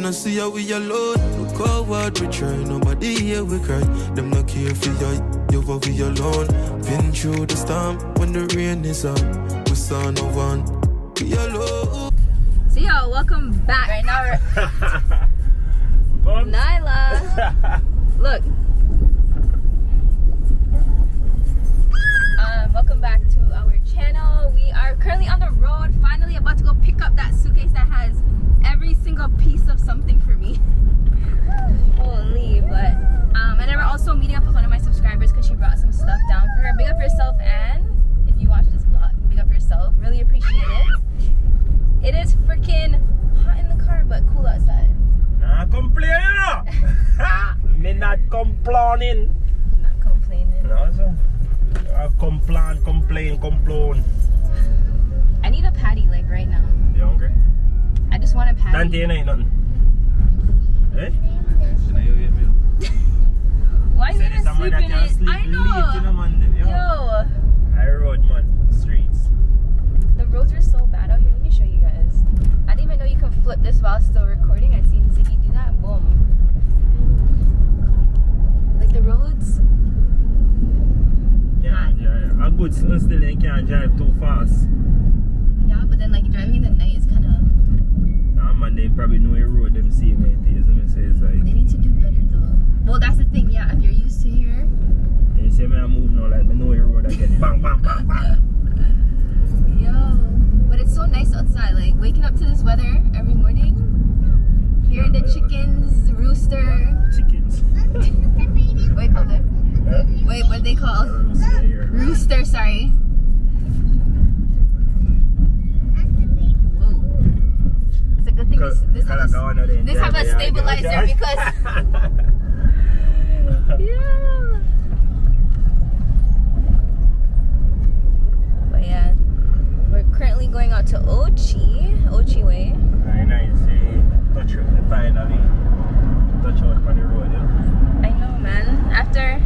no see how we alone. Look how hard we try, nobody here we cry. Them no care for you for we alone. Been through the storm when the rain is on. We saw no one, we alone. So yo, welcome back. Right now we're Nyla. Look. Welcome back to our channel. We are currently on the road, finally about to go pick up that suitcase that has every single piece of something for me. Holy, but and then we're also meeting up with one of my subscribers because she brought some stuff down for her. Big up yourself, Anne. If you watch this vlog, big up yourself. Really appreciate it. It is freaking hot in the car, but cool outside. Nah, complaining. Me not complaining. Not complaining. No, so. Complain. I need a patty like right now. You hungry? I just want a patty. Dante ain't nothing. Eh? Why are you gonna sleep in it? I know. Yo. I rode, man. Streets. The roads are so bad out here. Let me show you guys. I didn't even know you can flip this while still recording. I've seen Ziggy do that. Boom. Like the roads. Yeah. A good still you can't drive too fast. Yeah, but then like driving in the night is kind of. Nah, man, they probably know your road. Them see me. It's like. They need to do better though. Well, that's the thing. Yeah, if you're used to here. You see me, I move now. Like me know your road. I get bang, bang, bang, bang. Yo, but it's so nice outside. Like waking up to this weather every morning. Hear the chickens, rooster. Chickens. Wait, hold it. Wait, what are they called? Rooster, sorry. Ooh. It's a good thing this have a stabilizer because yeah. But yeah, we're currently going out to Ochi way. Very nice. Touch it finally. Touch out on the road. Yeah. I know, man. After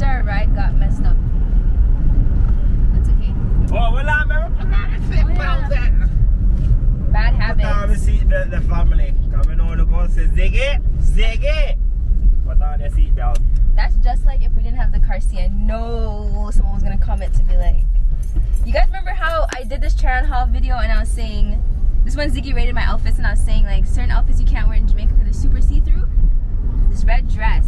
our ride got messed up. That's okay. Oh, well, I'm Bad habits. Put on the seatbelt, the family. Coming on the go say Ziggy. Put on your seatbelt. That's just like if we didn't have the car seat. I know someone was gonna comment to be like, you guys remember how I did this try on haul video and I was saying, this one Ziggy rated my outfits and I was saying like certain outfits you can't wear in Jamaica because they're super see-through. This red dress.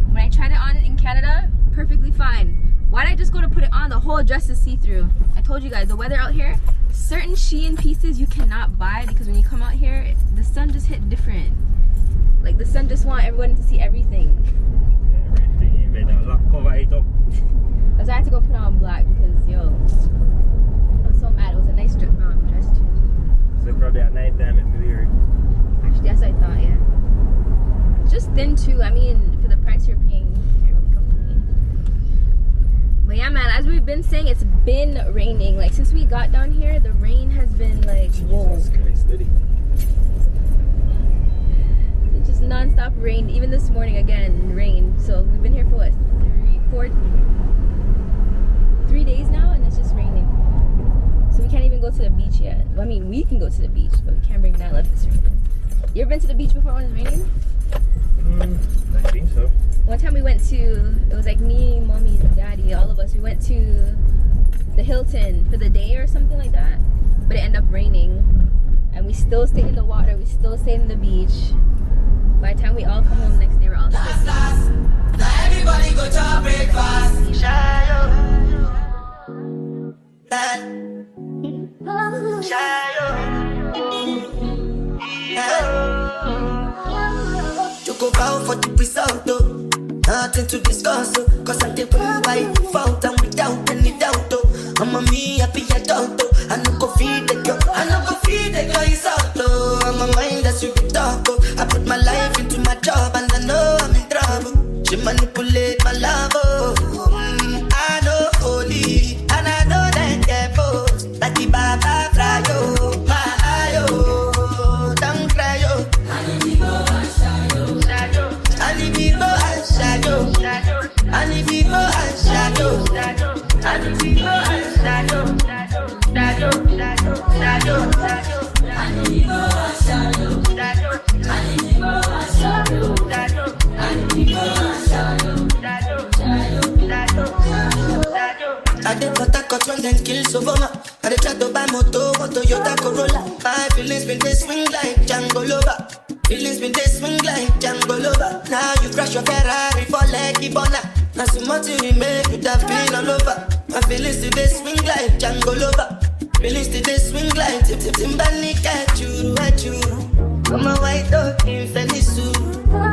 When I tried it on in Canada, perfectly fine. Why did I just go to put it on? The whole dress is see-through. I told you guys, the weather out here, certain Shein pieces you cannot buy because when you come out here, the sun just hit different. Like the sun just want everyone to see everything. Everything, you better cover it up. That's why I had to go put on black because, yo, I was so mad. It was a nice dress too. So probably at night time it'd be weird. Actually, that's what I thought, yeah. It's just thin too. I mean, for the price you're paying, you can't really complain. But yeah, man, as we've been saying, it's been raining. Like since we got down here, the rain has been like, whoa. Jesus Christ, steady. It's just non-stop rain. Even this morning again, rain. So we've been here for what, 3 days now, and it's just raining. So we can't even go to the beach yet. Well, I mean, we can go to the beach, but we can't bring Nyla if it's raining. You ever been to the beach before when it's raining? I think so. One time we went to, it was like me, mommy, daddy, all of us. We went to the Hilton for the day or something like that. But it ended up raining. And we still stayed in the water. We still stayed in the beach. By the time we all come home next day, we're all sick. Now everybody go to breakfast. You go bow for the result, though. Nothing to discuss, oh. Cause I did by default and without any doubt, oh. I'm a me happy adult, oh. I no go feed the girl, it's out, oh. I'm a mind that's you can talk, oh. I put my life into my job and I know I'm in trouble. She manipulate my love, oh. I know holy and I know that devils. Like the Baba fly, oh. My eye, oh. Don't cry, oh. I need to go and shadow. I need to go and shadow. I need to go and shadow. I need to go and shadow. I need to go and shadow. I cut when them kill Soboma. I dey try to buy moto, or Toyota Corolla. My feelings been they swing like Django Lover. Feelings been they swing like Django Lover. Now you crash your Ferrari for Leggy Bona. Now so much you make you have been all over. My feelings today swing like Django Lover. Feelings today swing like Timbani at you. Come on, white dog in Fenisu.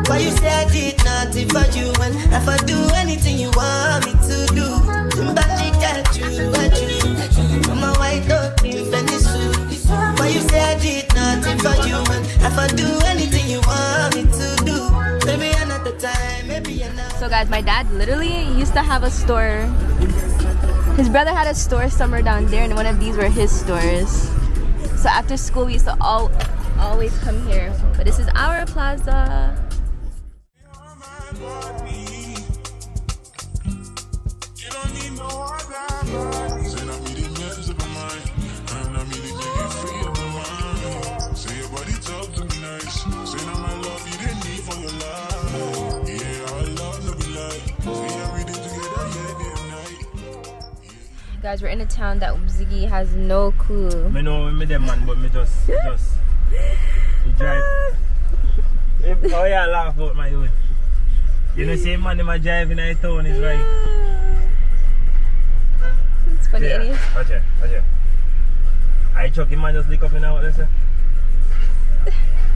Why you say I did nothing for you? And if I do anything you want me to do, Timbani at you. Come on, white dog in Fenisu. Why you say I did nothing for you? And if I do anything you want me to do, maybe another time, maybe another. So guys, my dad literally used to have a store. His brother had a store somewhere down there, and one of these were his stores. So after school, we used to always come here. But this is our plaza. Guys, we're in a town that Ziggy has no clue. I know me them man, but me just drive. Oh yeah, laugh out my youth. You know, same man in my drive in the town is like. It's funny, yeah. anyways. Okay. I chuck him man just lick up in now, let's say.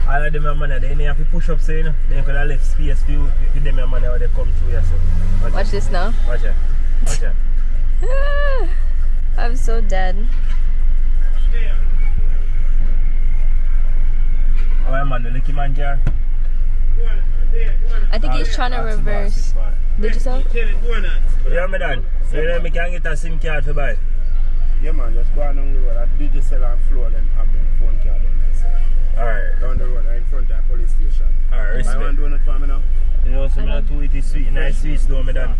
All of them man, they have to push up, so you know. They could have left space for you, for them man when they come through, yeah, so. Watch this now. Watch it. I'm so dead. Oh man, the lucky man jar. I think he's trying to reverse. Did you so? Yeah, my dad. So you know, me can get a SIM card to buy. Yeah man, just go on the road. I did just sell on floor then have them phone card on there. Alright. Down the road, right in front of the police station. Alright, respect. I want to do it for me now. You know, some of the two it sweet, nice sweets though, my dad.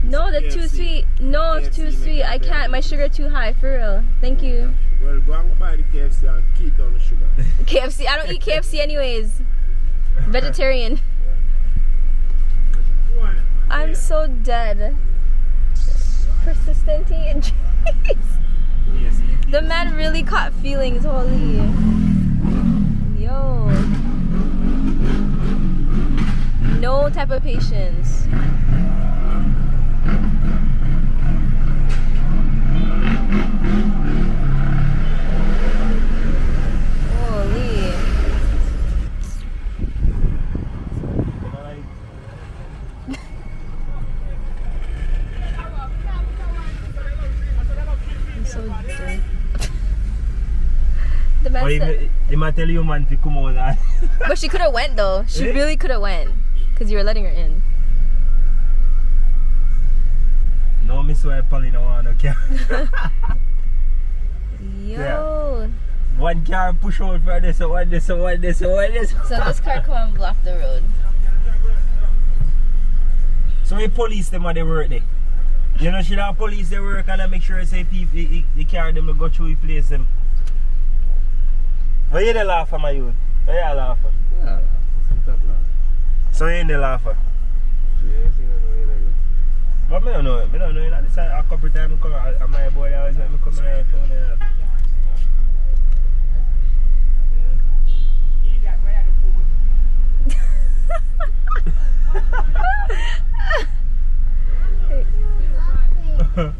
No, that's too sweet. No, it's too sweet. I can't. My sugar too high, for real. Thank you. Well, go and buy the KFC and keep down the sugar. KFC. I don't eat KFC anyways. Vegetarian. I'm so dead. Persistent and the man really caught feelings, holy. Yo. No type of patience. Holy. I'm so dead. The man said, they might tell you man to come over there. but she could have went though. She really could have went. Because you were letting her in. No, me swear Polly no one okay. Yo. Yeah. One car push out for this, one this. So this car come and block the road. So the police them are they work there. You know, should have police they work and I make sure say people they carry them to go through the place them. Why you the laugh at my youth? Why you laugh at? Yeah, So you in the laugher? But I don't know. I don't know. You know, this a couple of times I come and my boy always let me come in and phone and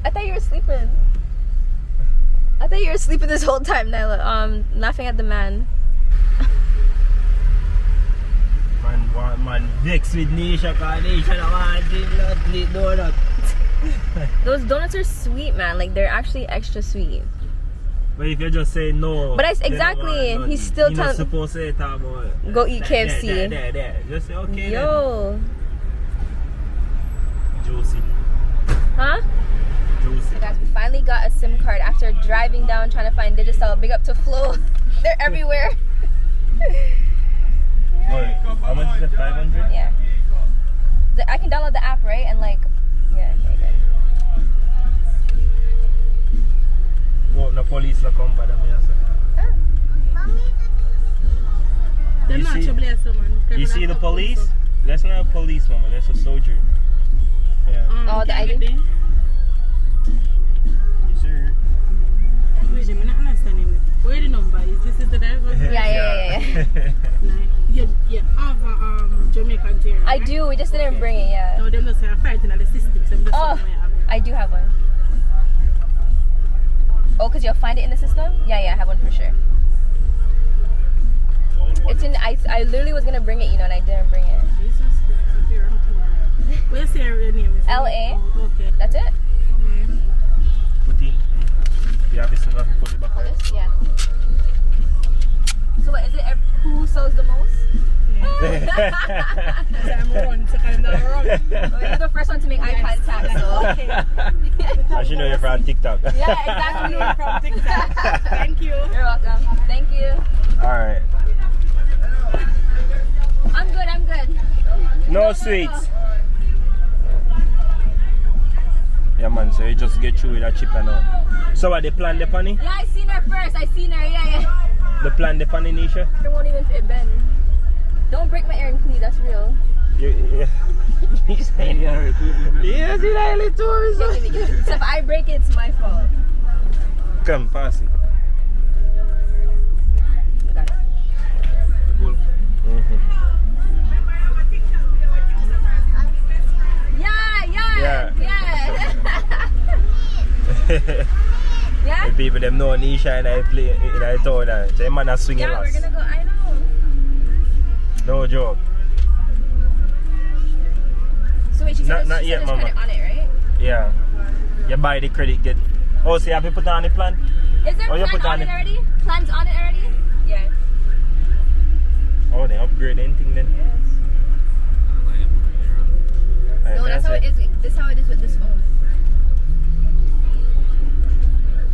I thought you were sleeping. I thought you were sleeping this whole time, Nyla. Laughing at the man. Man, vex with Nisha because Nisha don't want to eat donut. Those donuts are sweet, man. Like, they're actually extra sweet. But if you just say no, but exactly, he's still telling. You're not supposed to say talk about go eat KFC. There. Just say okay. Yo. Then. Juicy. Huh? Juicy. So guys, we finally got a SIM card after driving down trying to find Digicel. Big up to Flo. They're everywhere. How much is it? 500? Yeah. I can download the app, right? And like, yeah, okay, good. Oh, the police will come by them. You see the police? That's not a policewoman, that's a soldier. Yeah. Oh, the ID? You see You have a Jamaican beer, I right? do. We just didn't bring it yet. No, them just say fighting at the system. So I'm just Oh, saying have it. I do have one. Oh, because you'll find it in the system? Yeah, I have one for sure. It's in. I literally was gonna bring it, and I didn't bring it. Jesus Christ, I'm here. Where say your name is? LA. Oh, okay. That's it? Put in. You have this enough to put it back Oh, there. this? Yeah. So what is it? Who sells the most? I'm run, so I'm not run. Well, you're the first one to make eye contact, so. Okay. I should know you're from TikTok. Yeah, exactly. From TikTok. Thank you. You're welcome. Thank you. Alright. I'm good. No sweets. Yeah man, so you just get through with a chip and all. So what, they plan the panny? Yeah, I seen her first. Yeah. The plan the panny, Nisha? It won't even fit Ben. Don't break my earring, please. That's real. Yeah. He's saying yeah, see that little tourist. Give me. So if I break it, it's my fault. Come, pass it. I got it. Yeah. Yeah? The people them know Nisha and I play in I told her. So the man a swing Yeah, we're gonna go. I know. No joke. So wait, she said Not she yet, said there's mama. credit on it, right? Yeah. You buy the credit, get. Oh, so you have to put on the plan? Is there Oh, you put plan on on it it. already? Plans on it already? Yeah. Oh, they upgrade anything then? No, that's how it is. This is how it is with this phone.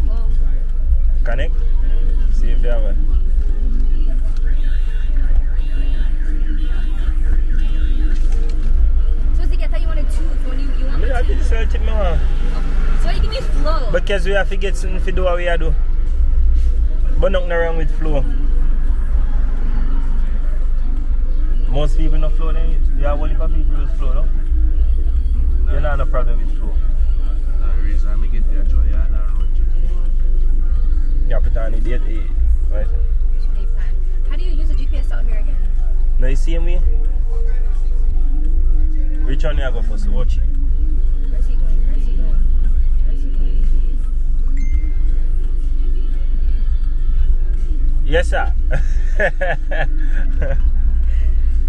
Whoa. Connect. See if you have it. So Ziggy, I thought you wanted two. So when you want I did search it, man. so you give me flow. Because we have to get something to do what we have to do. But nothing wrong with flow. Most people no flow, then you have only for people with flow, no? You don't have no problem with flow. That's the reason I make it there, Joe. Yeah, that road. You put on the date, right? Day plan. How do you use the GPS out here again? No, you see me? Which one you go first? Watch it. Where's he going? Yes, sir.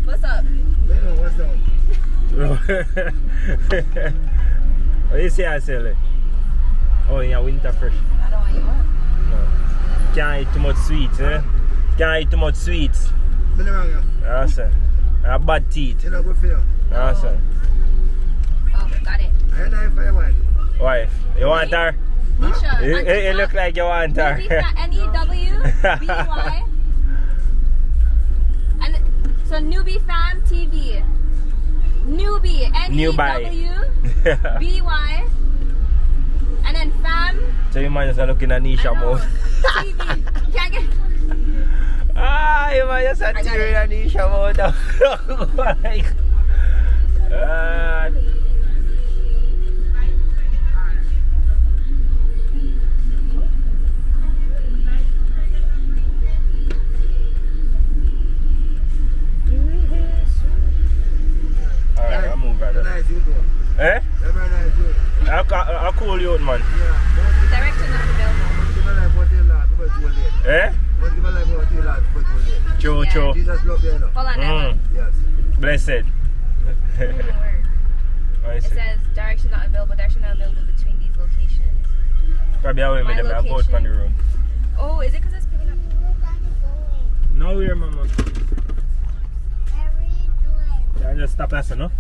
What's up? What's up? What you say I sell it? Oh, in your winter fresh. I don't want you up. No. Can't eat too much sweets, eh? Can't eat too much sweets. Yes, sir. I have bad teeth. It's not good for you. Yes, sir. Oh, got it. I had that for your wife. Wife, you want her? Nisha. It look like you want her. NEWBY. And so newbyfamtv. Newby. NEWBY. And then fam. So you might just looking at Nisha mode. TV. Can't get. Ah, you might just tearing at Nisha mode. Alright, I'll move right there. Nice, you do. Eh? Very nice, you. I'll call you out, man. Direction not available. Give a life what you like before it's too late. Eh? Don't give a life what you like before it's too late. True, Yeah. true. Jesus love you enough. Hold on, Yes. Blessed. It What is it? says direction not available between these locations. Probably how we made them about location. on the road. Oh, is it because it's picking up? No, we're mama. Yeah, just stop us, no?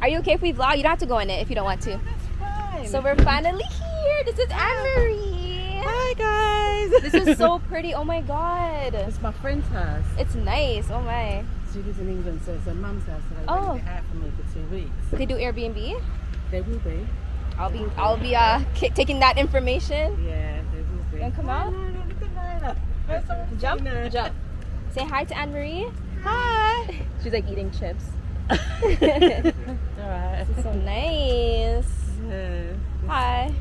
Are you okay if we vlog? You don't have to go in it if you don't want to. Fine. So we're finally here. This is Anne-Marie. Hi guys. This is so pretty. Oh my god. It's my friend's house. It's nice. Oh my. She lives in England, so it's her mum's house. So they Oh. rent it out for me for 2 weeks. They do Airbnb. They will be. I'll be taking that information. Yeah, they will be. You wanna come out? No, look at Nyla. First time I've Jump, seen her. jump. Say hi to Anne-Marie. Hi. She's like eating chips. Alright. So nice. Yeah. Hi.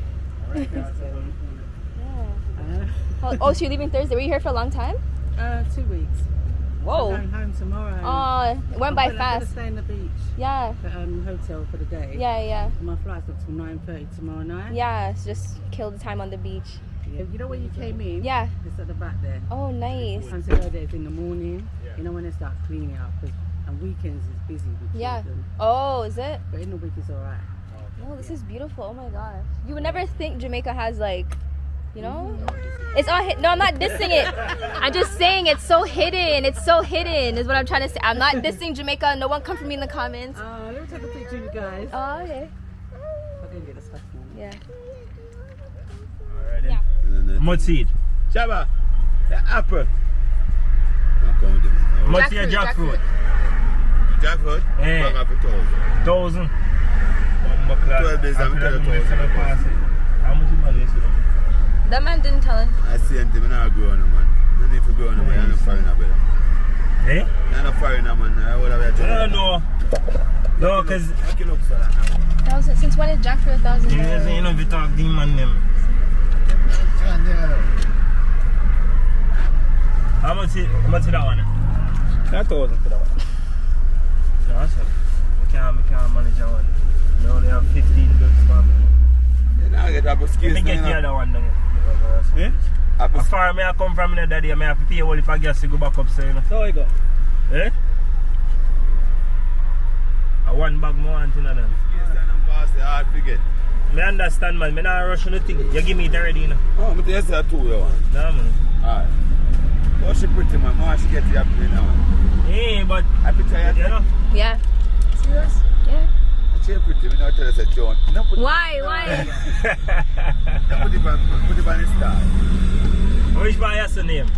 Alright, Yeah. Oh, so you're leaving Thursday? Were you here for a long time? 2 weeks. Whoa. I'm going home tomorrow. Oh, it went by I'm gonna fast. stay in the beach. Yeah. The hotel for the day. Yeah. My flight's not till 9:30 tomorrow night. Yeah, so just kill the time on the beach. Yeah. You know where you came in? Yeah. It's at the back there. Oh, nice. Time to go there is in the morning. You know when they start cleaning up. And weekends is busy with children. Oh, is it? But in the week it's alright. Oh, this is beautiful. Oh my gosh. You would never think Jamaica has like, you know? It's all hidden. No, I'm not dissing it. I'm just saying it's so hidden. It's so hidden is what I'm trying to say. I'm not dissing Jamaica. No one come for me in the comments. Let me take a picture of you guys. Oh, okay. I didn't get the stuff now. Yeah. Alright then. Much seed. Chaba, the apple. Much seed jackfruit. Jackfruit? Eh. Bag up 1,000. 1,000. 12 days, I'm telling you. How much money is it? That man didn't tell us. I see him, I'm not growing, man. You need to grow, man. You're not foreigner, brother. Eh? You're not foreigner, man. No, because... Since when is jackfruit $1,000? You know, we talk demon them. How much is that one? 1,000 for that one. No, that's it. I can't manage that one. They only have 15 bucks for me. I get apple skills. Let me get the other one then. Eh? As far as I come from the daddy, I have to pay all the gas to go back up, so you know. So you go. Eh? One bag more and thing and then. Hard to get. I understand, man. I not rushing the thing. You give me it already, you know. Oh, but there's a 2 you want. Nah, man. Alright. Oh, she pretty, man. How she get the apple now? Yeah, but... I picture you, you know? Yeah. Serious? Yeah. She pretty, we don't tell us a John. Why? Put it on the star. Which boy has the name?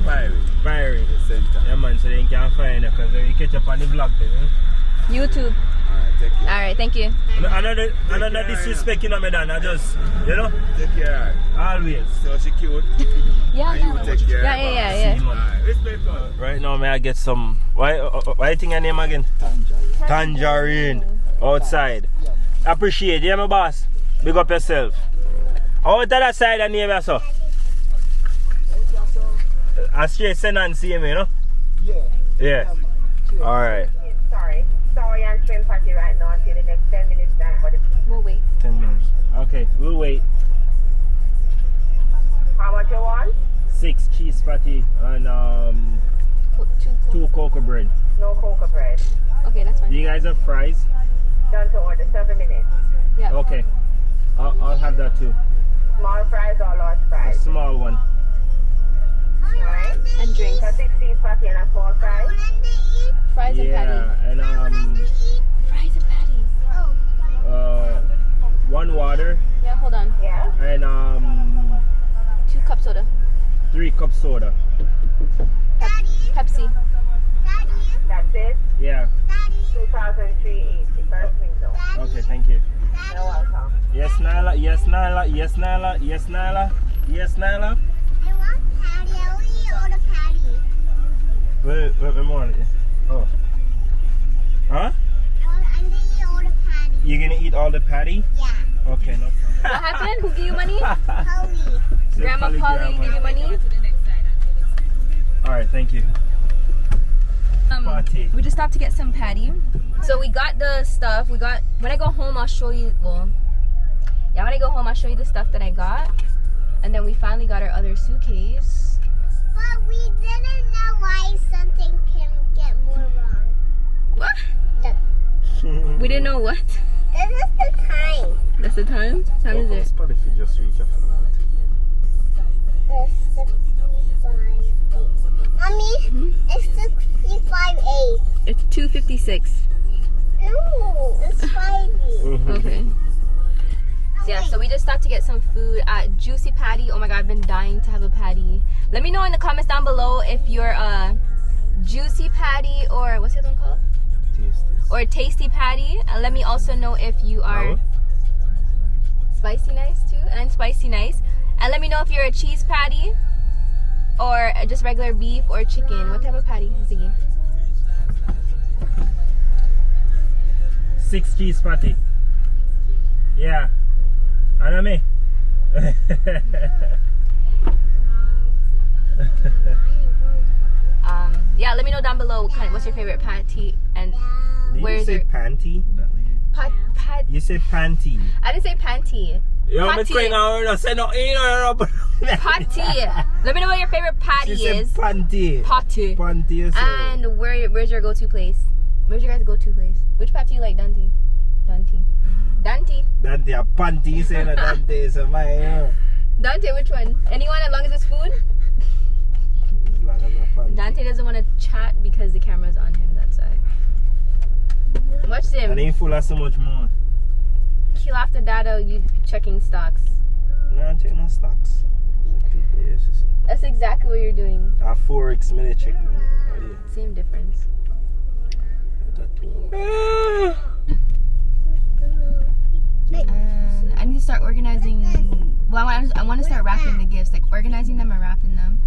Pirate. Pirate. The center. Yeah, man, so they can't find it because you catch up on the vlog then, eh? YouTube. Alright, take care. Alright, thank you. Another disrespect, you know, me, Dan. I just, you know? Take care. Always. So she cute. Yeah, And you take care. Yeah. Alright, respect her. Right now, may I get some... Why you think her name again? Tangerine. Outside. Appreciate you, my boss. Big up yourself. Out to that side and name yourself. I straight send and see me, you know? Yeah. Alright. Sorry, I'm stream party right now until the next 10 minutes time for the We'll wait. 10 minutes. Okay, we'll wait. How much you want? 6 cheese patty and 2 cocoa bread. No cocoa bread. Okay, that's fine. Do you guys have fries? Done to order, 7 minutes. Yeah. Okay. I'll have that too. Small fries or large A fries? small one. Alright. And drinks. So 6 cheese patty and a small fries? Fries and patty. Yeah, and Fries and patty. 1 water Yeah, hold on. Yeah. and 2 cup soda. 3 cup soda. Pepsi. That's it? Yeah. 2003 first window. Okay, thank you. You're welcome. Yes, Nyla. Yes, Nyla. Yes, Nyla. Yes, Nyla. Yes, Nyla. I want patty. I want to eat all the patty. Wait, more. Oh. Huh? I'm going to eat all the patty. You're gonna eat all the patty? Yeah. Okay, no problem. What happened? Who gave you money? Holy. Grandma Polly gave you money? Alright, thank you. Party. We just stopped to get some patty. So we got the stuff. When I go home, I'll show you. Well, yeah, when I go home, I'll show you the stuff that I got. And then we finally got our other suitcase. But we didn't know why something can get more wrong. What? Look, We didn't know what? this is the time. That's the time? What time is it? Probably if you just reach up. It's 65.8. Mommy, it's 65.8. It's 2:56. No, it's 5. Okay. So yeah, so we just stopped to get some food at Juicy Patty. Oh my god, I've been dying to have a patty. Let me know in the comments down below if you're a Juicy Patty or what's the other one called? Or Tasty Patty. And let me also know if you are Spicy Nice too. And Spicy Nice. And let me know if you're a cheese patty or just regular beef or chicken. What type of patty, Ziggy? 6 cheese patty. Yeah. And me. Yeah, let me know down below what's your favorite patty and where's your panty? You said panty. I didn't say panty. Yo, I'm going to say no. Patty. Let me know what your favorite patty She is. said panty. Patty. Panty. And where's your go-to place? Where's your guys' go-to place? Which patty you like, Dante? Dante, a panty. You say no Dante. So my. Dante, which one? Anyone as long as it's food? As long as a panty. Dante doesn't want to chat because the camera's on him. That's why. Watch him. And ain't full of so much more. Kill off the data. You checking stocks. No, I'm checking my stocks. That's exactly what you're doing. Forex minute check. Same difference. I need to start organizing. Well, I want to start wrapping the gifts, like organizing them and wrapping them,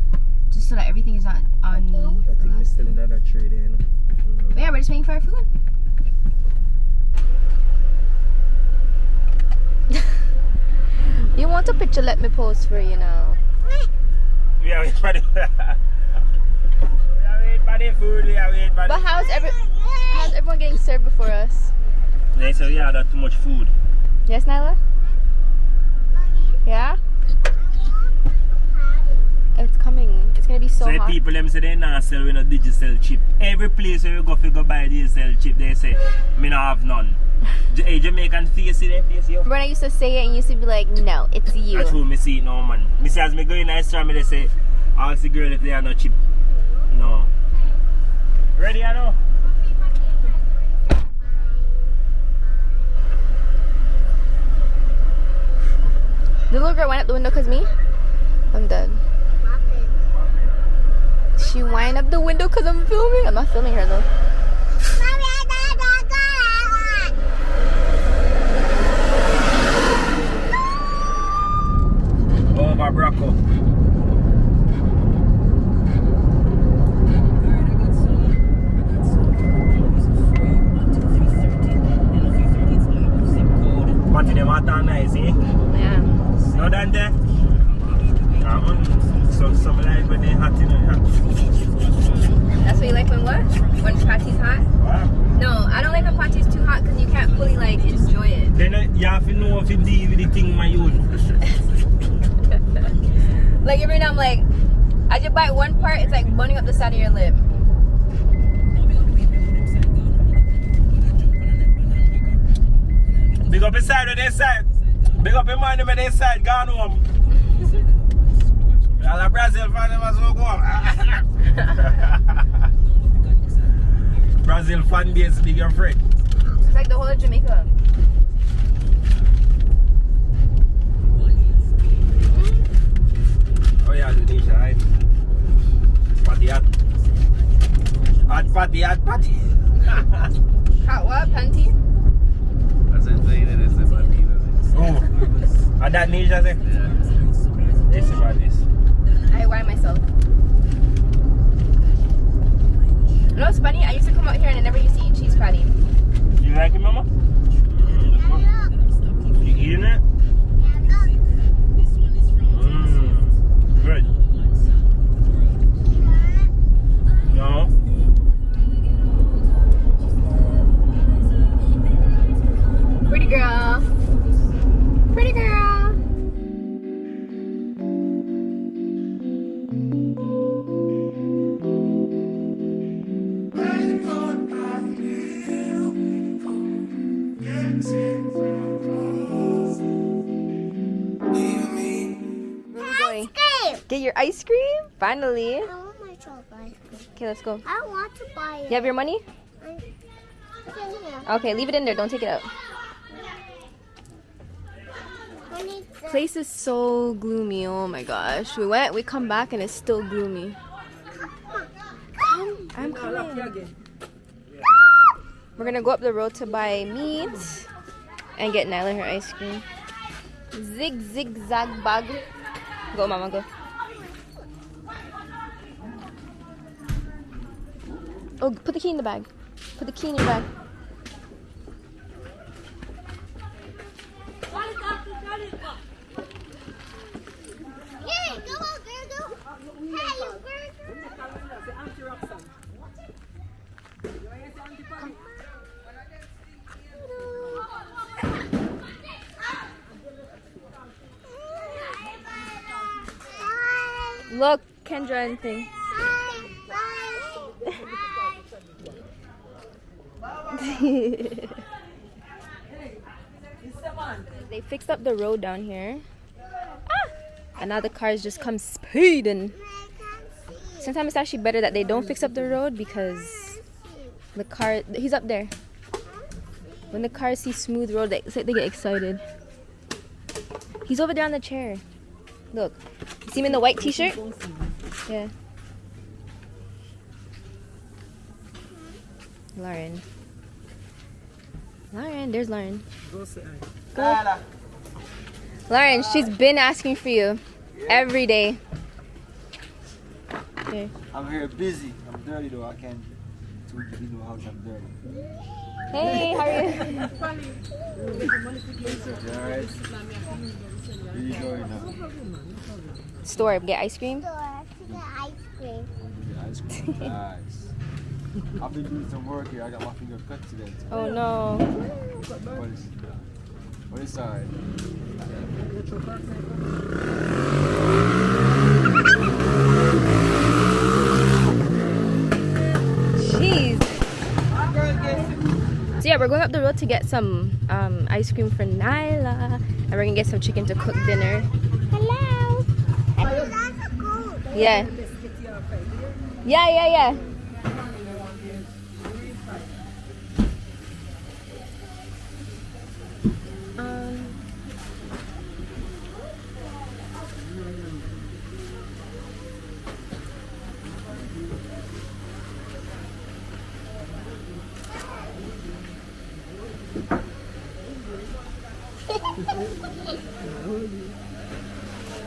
just so that everything is on me. I think we're still in that trade there. But yeah, we're just waiting for our food. You want a picture? Let me post for you now. We are waiting for the food. But how's everyone getting served before us? They say yeah, that's too much food. Yes, Nyla? Yeah? It's coming. It's gonna be so hot. People them say they not sell with a digital chip. Every place where you go for go buy a digital chip, they say me not have none. Hey, Jamaican face it, face you. When I used to say it and you used to be like, no, it's you. That's who me see it now, man. Me say as me go in the restaurant, they say, ask the girl if they are no chip. No. Ready, I know? The little girl went up the window because me? I'm dead. She wind up the window because I'm filming? I'm not filming her though. Over Brocco. But them are nice, eh? Yeah. No, Dante? Some like when they hot in That's what you like when what? When patty's hot? Wow. No, I don't like when patty's too hot because you can't fully like enjoy it. Then you have to know if you deal with the thing, my youth. Like every now I'm like, I just bite one part, it's like burning up the side of your lip. Big up inside of their side. Big up your man on their side, gone home. All the Brazil fan was so go Brazil fan base, big your friend. It's like the whole of Jamaica. Oh yeah, Nisha, right? Party hot. Hot party, hot party. Hot what? Panty? I said playing it, I said party. Oh, and that Nisha say? Yeah. This is about this. I wear myself. You know what's funny? I used to come out here and I never used to eat cheese patty. You like it, mama? You eating it? Good. No? Pretty girl. Pretty girl. Get your ice cream? Finally. I want my chocolate ice cream. Okay, let's go. I want to buy it. You have your money? It's in here. Okay, leave it in there. Don't take it out. I need the- Place is so gloomy. Oh my gosh. We come back and it's still gloomy. Come. I'm coming. We're gonna go up the road to buy meat and get Nyla her ice cream. Zig bag. Go, mama, go. Oh, put the key in the bag. Put the key in your bag. Yeah, go, girl, go. Hey, Look, Kendra and thing. They fixed up the road down here. Ah! And now the cars just come speeding. Sometimes it's actually better that they don't fix up the road because the car, he's up there. When the cars see smooth road, they get excited. He's over there on the chair. Look. You see him in the white t-shirt? Yeah. Lauren. Lauren, there's Lauren. Go. Lauren, she's been asking for you every day. Here. I'm here busy. I'm dirty though. I can't do the house. I'm dirty. Hey, how are you? Alright. Where you going now? Store, get ice cream. Store to get ice cream. Ice cream. Nice. I've been doing some work here. I got my finger cut today. Oh no. What is that? Jeez. So yeah, we're going up the road to get some ice cream for Nyla, and we're gonna get some chicken to cook dinner. Hello. That's a goat. Yeah. Yeah.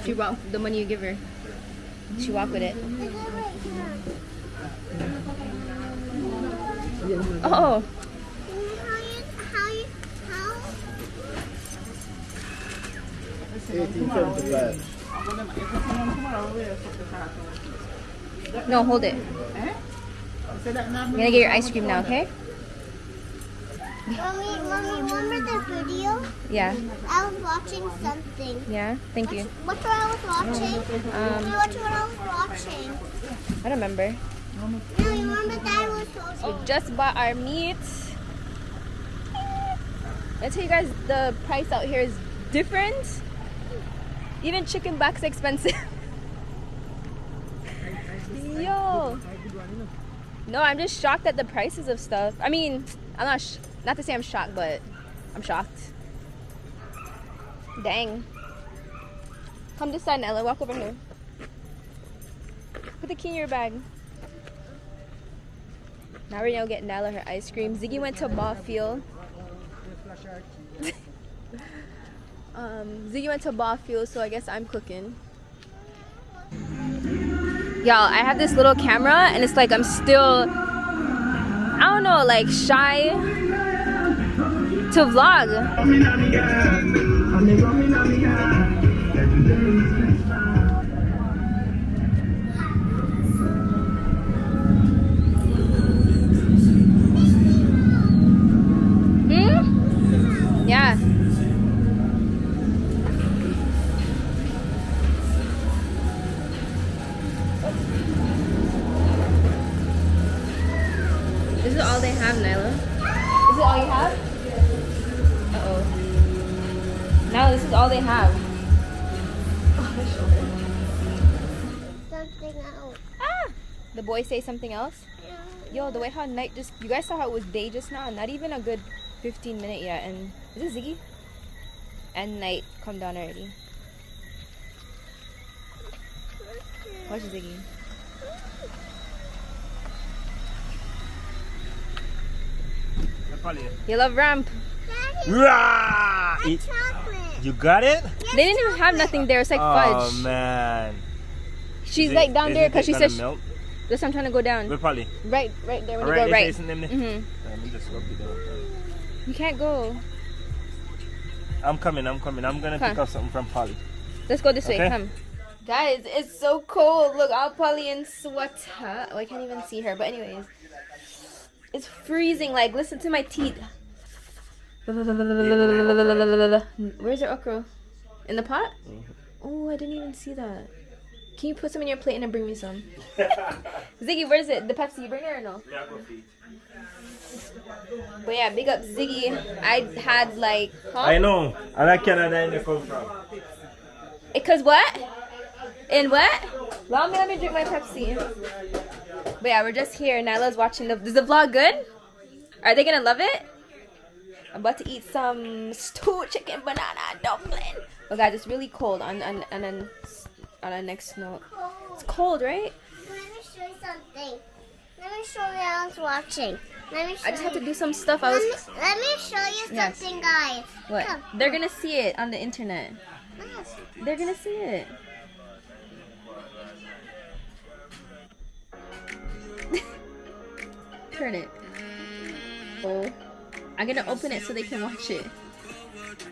She walk the money you give her. She walk with it. Oh. No, hold it. You're gonna get your ice cream now, okay? Mommy, remember the video? Yeah. I was watching something. Yeah. Thank you. What's what I was watching? What's what I was watching? I don't remember. No, you remember that I was watching? We just bought our meat. I tell you guys, the price out here is different. Even chicken back's expensive. Yo. No, I'm just shocked at the prices of stuff. I mean, I'm not to say I'm shocked, but I'm shocked. Dang. Come this side, Nella. Walk over here. Put the key in your bag. Now we're gonna get Nella her ice cream. Ziggy went to ball field. Ziggy went to ball field, so I guess I'm cooking. Y'all, I have this little camera, and it's like I'm still, I don't know, like shy to vlog. Yeah. This is all they have, Nyla. Is it all you have? Uh-oh. Now this is all they have. Oh, my shoulder. Something else. Ah! The boys say something else? Yo, the way how night just, you guys saw how it was day just now? Not even a good 15 minutes yet. And is it Ziggy? And night come down already. Watch Ziggy. You love ramp. Chocolate. You got it? They didn't even have nothing there. It's like fudge. Oh man. She's like down there because she said. Melt? That's I'm trying to go down. Where Polly? Right there when you go right. Mm-hmm. You can't go. I'm coming. I'm gonna pick up something from Polly. Let's go this way. Come. Guys, it's so cold. Look, all Polly in sweater. Oh, I can't even see her. But anyways, it's freezing. Like, listen to my teeth. Where's your okra? In the pot? Oh, I didn't even see that. Can you put some in your plate and then bring me some? Ziggy, where's it? The Pepsi, you bring it or no? But yeah, big up Ziggy. I had like, huh? I know. I like Canada and you come from. Because what? In what? Let me drink my Pepsi. But yeah, we're just here. Nyla's watching the. Is the vlog good? Are they gonna love it? I'm about to eat some stewed chicken banana dumpling. Oh guys, it's really cold on a next note. It's cold, right? Let me show you something. Let me show you what I was watching. Let me show I just have to you. do some stuff. Let me show you Yes. something, guys. What? Come. They're gonna see it on the internet. Yes. They're gonna see it. Turn it. Oh. I'm gonna open it so they can watch it.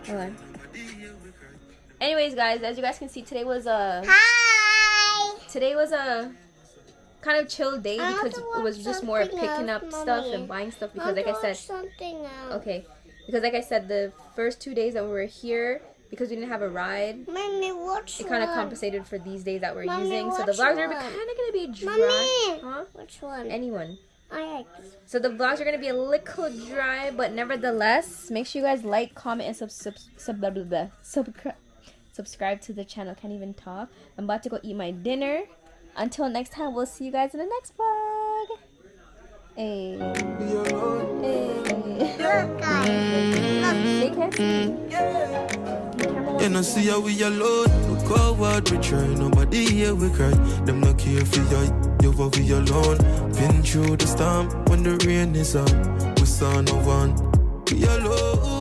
Hold on. Anyways, guys, as you guys can see, today was a kind of chill day because it was just more picking up stuff and buying stuff because like I said, okay, because like I said, the first 2 days that we were here, because we didn't have a ride, Mommy, watch it kind of compensated for these days that we're using. So the vlogs are kind of gonna be dry. Huh? Which one? Anyone. I like this. So the vlogs are gonna be a little dry, but nevertheless, make sure you guys like, comment, and subscribe to the channel. Can't even talk. I'm about to go eat my dinner. Until next time, we'll see you guys in the next vlog. Hey. Look, guys. They can't see. You know, see how we alone. We go out, we try. Nobody here, we cry. Them not care for you, but we alone. Been through the storm when the rain is on. We saw no one. We alone.